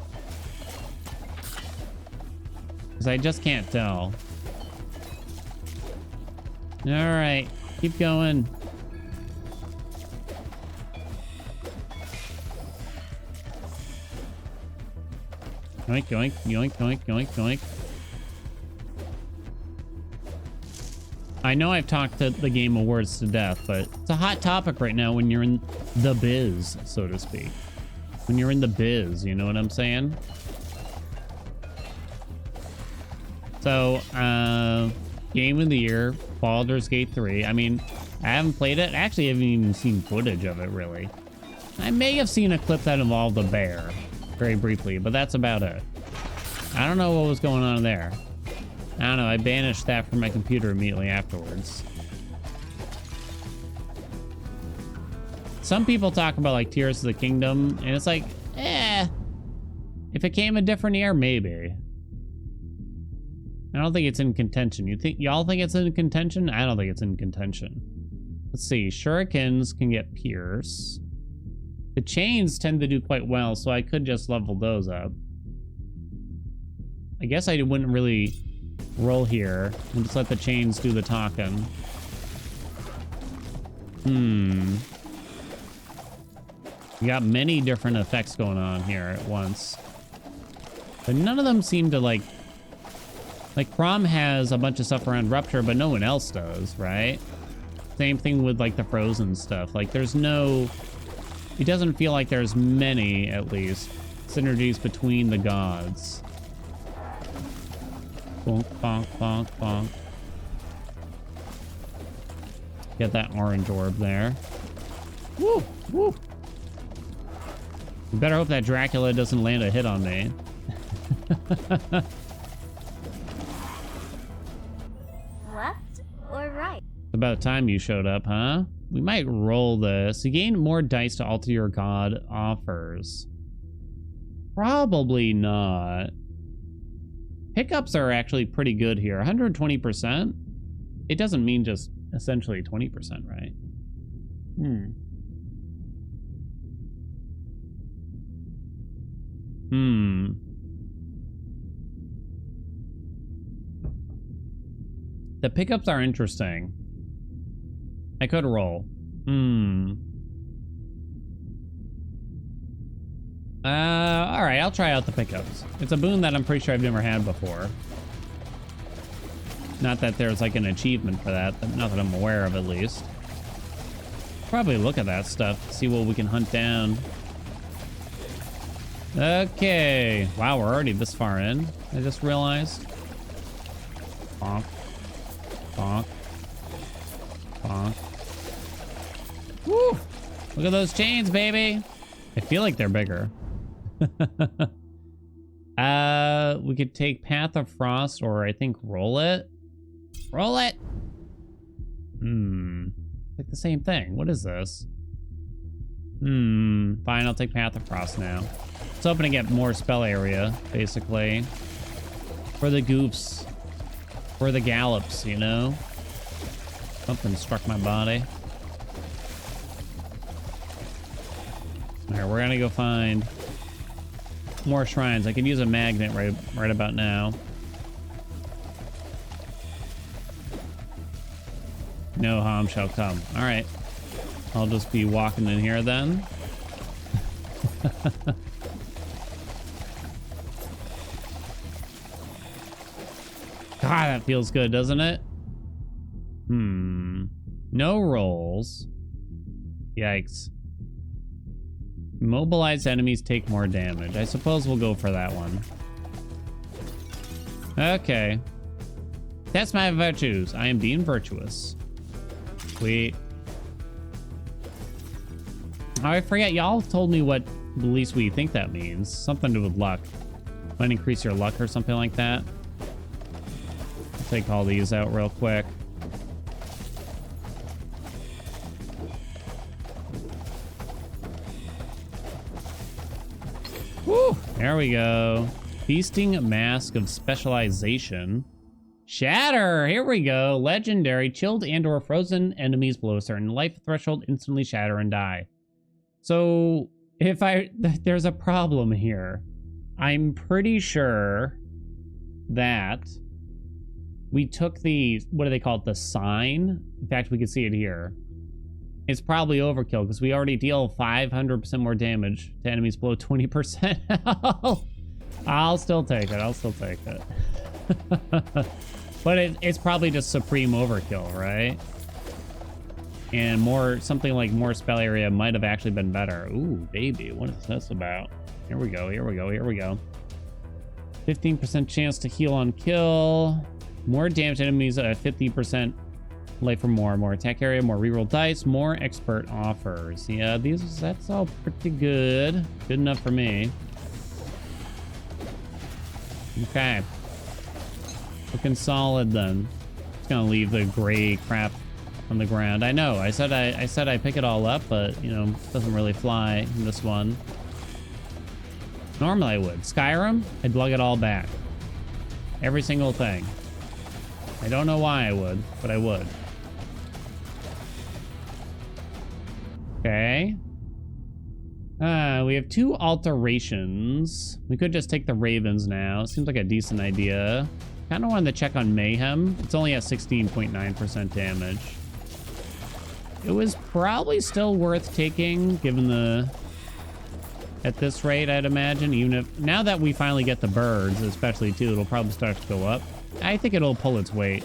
Because I just can't tell. All right. Keep going. Yoink, yoink, yoink, yoink, yoink, yoink. I know I've talked to the Game Awards to death, but it's a hot topic right now when you're in the biz, so to speak. When you're in the biz, you know what I'm saying? So, Game of the Year, Baldur's Gate 3. I mean, I haven't played it. Actually, I haven't even seen footage of it, really. I may have seen a clip that involved a bear, very briefly, but that's about it. I don't know what was going on there. I don't know, I banished that from my computer immediately afterwards. Some people talk about, like, Tears of the Kingdom, and it's like, if it came a different year, maybe. I don't think it's in contention. Y'all think it's in contention? I don't think it's in contention. Let's see, shurikens can get pierce. The chains tend to do quite well, so I could just level those up. I guess I wouldn't really roll here and just let the chains do the talking. We got many different effects going on here at once. But none of them seem to, like Crom has a bunch of stuff around Rupture, but no one else does, right? Same thing with, like, the Frozen stuff. Like, there's no... It doesn't feel like there's many, at least, synergies between the gods. Bonk, bonk, bonk, bonk. Get that orange orb there. Woo! Woo! You better hope that Dracula doesn't land a hit on me. Left or right? It's about time you showed up, huh? We might roll this. You gain more dice to alter your god offers. Probably not. Pickups are actually pretty good here. 120%? It doesn't mean just essentially 20%, right? The pickups are interesting. I could roll. Alright, I'll try out the pickups. It's a boon that I'm pretty sure I've never had before. Not that there's like an achievement for that, but not that I'm aware of, at least. Probably look at that stuff, see what we can hunt down. Okay. Wow, we're already this far in. I just realized. Bonk. Bonk. Bonk. Woo! Look at those chains, baby! I feel like they're bigger. We could take Path of Frost, or I think roll it. Roll it! Like the same thing. What is this? Fine, I'll take Path of Frost now. It's hoping to get more spell area, basically. For the goofs. For the gallops, you know? Something struck my body. Alright, we're gonna go find more shrines. I could use a magnet right about now. No harm shall come. All right. I'll just be walking in here then. God, that feels good, doesn't it? No rolls. Yikes. Mobilized enemies take more damage. I suppose we'll go for that one. Okay. Test my virtues. I am being virtuous. Sweet. Oh, I forget. Y'all told me what the least we think that means. Something to do with luck. Might increase your luck or something like that. I'll take all these out real quick. Woo! There we go. Feasting Mask of Specialization. Shatter! Here we go. Legendary. Chilled and or frozen enemies below a certain life threshold instantly shatter and die. So, there's a problem here. I'm pretty sure that we took the, what do they call it? The sign? In fact, we can see it here. It's probably overkill because we already deal 500% more damage to enemies below 20%. I'll still take it. I'll still take it. But it's probably just supreme overkill, right? And something like more spell area might have actually been better. Ooh, baby, what is this about? Here we go, here we go, here we go. 15% chance to heal on kill. More damage to enemies at 50% life or more attack area, more reroll dice, more expert offers. Yeah, that's all pretty good. Good enough for me. Okay. Looking solid then. Just gonna leave the gray crap on the ground. I know, I said I pick it all up, but you know, it doesn't really fly in this one. Normally I would. Skyrim, I'd lug it all back. Every single thing. I don't know why I would, but I would. Okay. We have 2 alterations. We could just take the ravens now. Seems like a decent idea. Kind of wanted to check on mayhem. It's only at 16.9% damage. It was probably still worth taking, given the... At this rate, I'd imagine, even if... Now that we finally get the birds, especially too, it'll probably start to go up. I think it'll pull its weight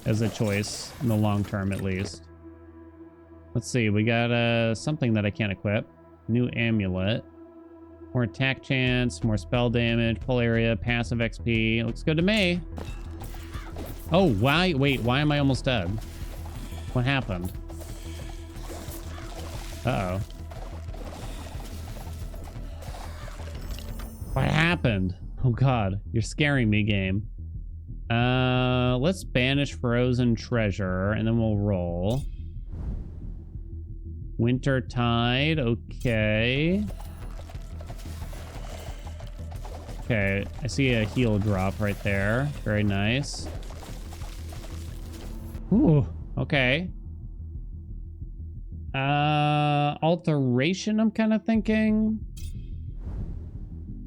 as a choice, in the long term at least. Let's see, we got something that I can't equip. New amulet. More attack chance, more spell damage, pull area, passive XP. Looks good to me. Oh, why? Wait, why am I almost dead? What happened? Uh-oh. What happened? Oh god, you're scaring me, game. Let's banish frozen treasure, and then we'll roll. Winter Tide, okay. Okay, I see a heal drop right there. Very nice. Ooh, okay. Alteration, I'm kind of thinking.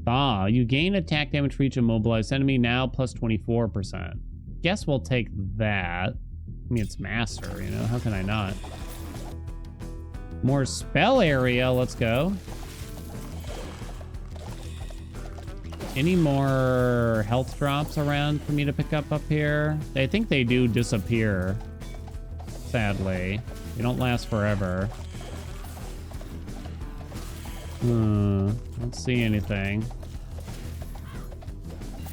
Ah, you gain attack damage for each immobilized enemy, now plus 24%. Guess we'll take that. I mean, it's master, you know? How can I not? More spell area, let's go. Any more health drops around for me to pick up here? I think they do disappear, sadly. They don't last forever. Don't see anything.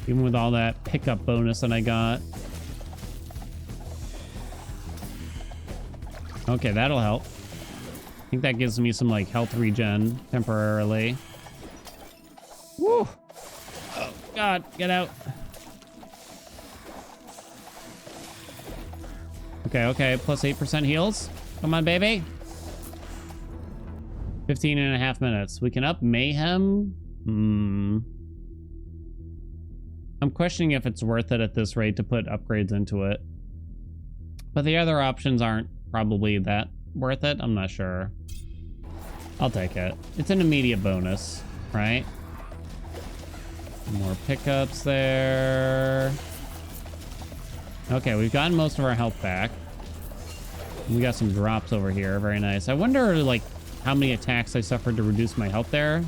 Even with all that pickup bonus that I got. Okay, that'll help. I think that gives me some like health regen temporarily. Woo! Oh god, get out. Okay, plus 8% heals. Come on, baby. 15.5 minutes. We can up mayhem. I'm questioning if it's worth it at this rate to put upgrades into it. But the other options aren't probably that worth it. I'm not sure. I'll take it. It's an immediate bonus, right? More pickups there. Okay, we've gotten most of our health back. We got some drops over here. Very nice. I wonder, like, how many attacks I suffered to reduce my health there.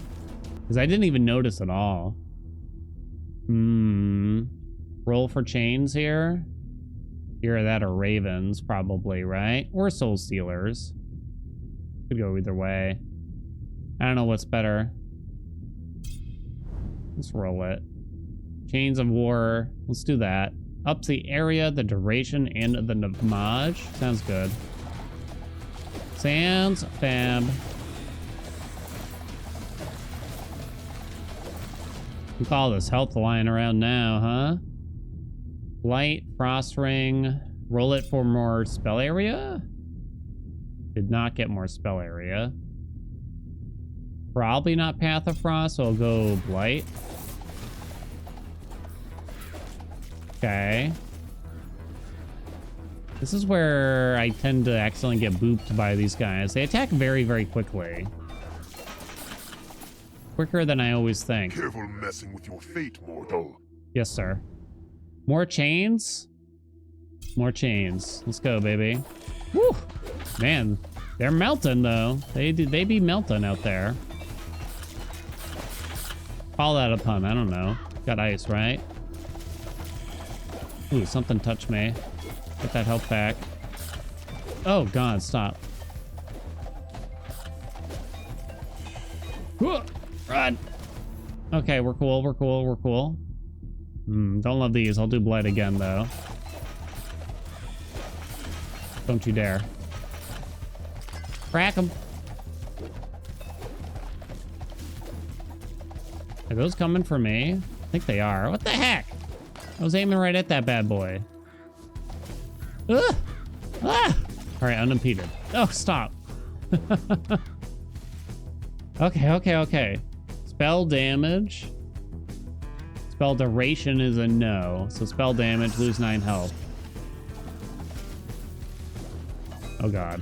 Because I didn't even notice at all. Roll for chains here. Either that or ravens, probably, right? Or soul stealers. Could go either way. I don't know what's better. Let's roll it. Chains of war. Let's do that. Ups the area, the duration, and the damage. Sounds good. Sounds fab. We call this health lying around now, huh? Light, frost ring. Roll it for more spell area? Did not get more spell area. Probably not Path of Frost, so I'll go Blight. Okay. This is where I tend to accidentally get booped by these guys. They attack very, very quickly. Quicker than I always think. Careful messing with your fate, mortal. Yes, sir. More chains? More chains. Let's go, baby. Woo! Man, they're melting, though. They be melting out there. Call that a pun. I don't know. Got ice, right? Ooh, something touched me. Get that health back. Oh, God, stop. Run! Okay, we're cool, we're cool, we're cool. Don't love these. I'll do Blight again, though. Don't you dare. Crack them. Are those coming for me? I think they are. What the heck? I was aiming right at that bad boy. Ugh! Ah! All right, unimpeded. Oh, stop. Okay. Spell damage. Spell duration is a no. So spell damage, lose 9 health. Oh, God.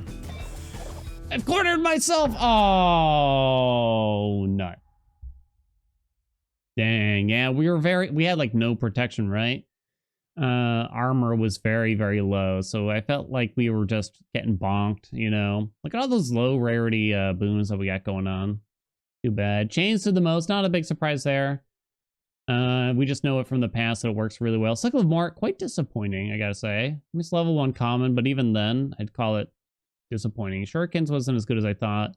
I've cornered myself! Oh, nut. Dang, yeah, we had like no protection, right? Armor was very, very low, so I felt like we were just getting bonked, you know? Look at all those low rarity boons that we got going on. Too bad. Chains to the most, not a big surprise there. We just know it from the past that it works really well. Cycle of Mark, quite disappointing, I gotta say. It's level 1 common, but even then, I'd call it disappointing. Shurikens wasn't as good as I thought.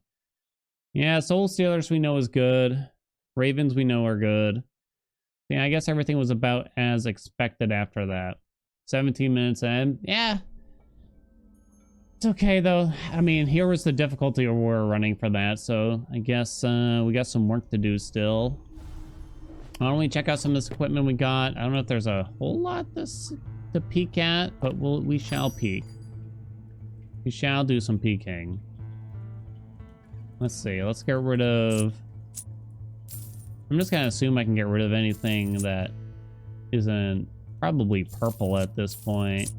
Yeah, Soul Stealers we know is good. Ravens we know are good. Yeah, I guess everything was about as expected after that. 17 minutes in. Yeah. It's okay, though. I mean, here was the difficulty we're running for that, so I guess we got some work to do still. Why don't we check out some of this equipment we got? I don't know if there's a whole lot to peek at, but we shall peek. We shall do some peeking. Let's see. Let's get rid of... I'm just gonna assume I can get rid of anything that isn't probably purple at this point.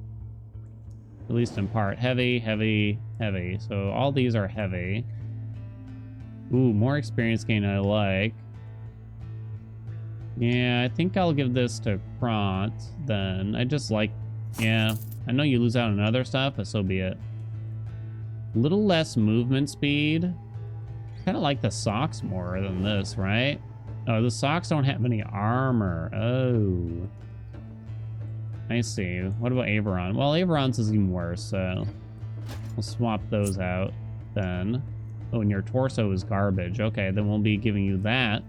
At least in part. Heavy, heavy, heavy. So all these are heavy. Ooh, more experience gain I like. Yeah, I think I'll give this to Kront then. I just like... Yeah, I know you lose out on other stuff, but so be it. A little less movement speed. Kind of like the socks more than this, right? Oh, the socks don't have any armor. Oh. I see. What about Averon? Well, Averon's is even worse, so we'll swap those out then. Oh, and your torso is garbage. Okay, then we'll be giving you that.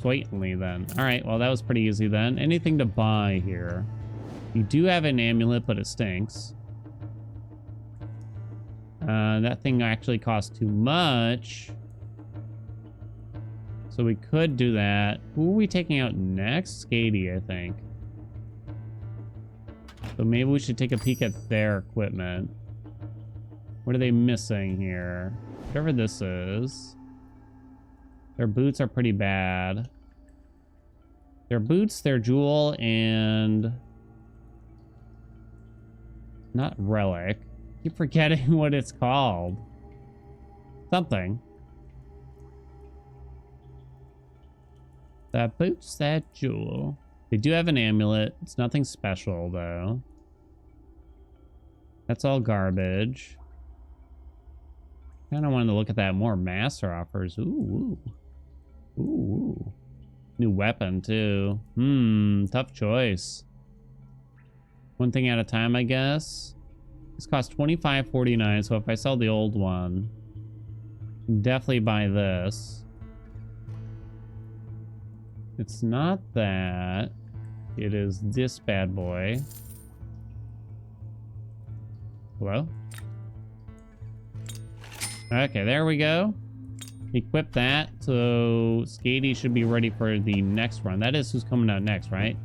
Sweetly then. All right, well, that was pretty easy then. Anything to buy here? You do have an amulet, but it stinks. That thing actually costs too much. So we could do that. Who are we taking out next? Skady, I think. So maybe we should take a peek at their equipment. What are they missing here? Whatever this is. Their boots are pretty bad. Their boots, their jewel, and... Not relic. Keep forgetting what it's called. Something. That boots, that jewel. They do have an amulet. It's nothing special, though. That's all garbage. Kind of wanted to look at that more master offers. Ooh. Ooh. New weapon, too. Tough choice. One thing at a time, I guess. This costs $25.49, so if I sell the old one, definitely buy this. It's not that. It is this bad boy. Hello? Okay, there we go. Equip that, so Skady should be ready for the next run. That is who's coming out next, right?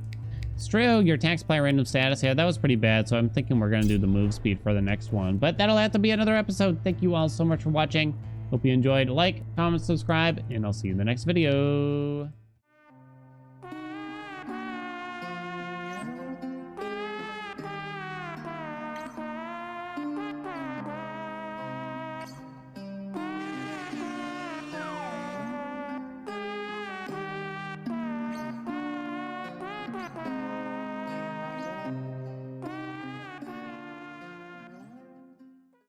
Strio, your attack supply random status. Yeah, that was pretty bad, so I'm thinking we're going to do the move speed for the next one. But that'll have to be another episode. Thank you all so much for watching. Hope you enjoyed. Like, comment, subscribe, and I'll see you in the next video.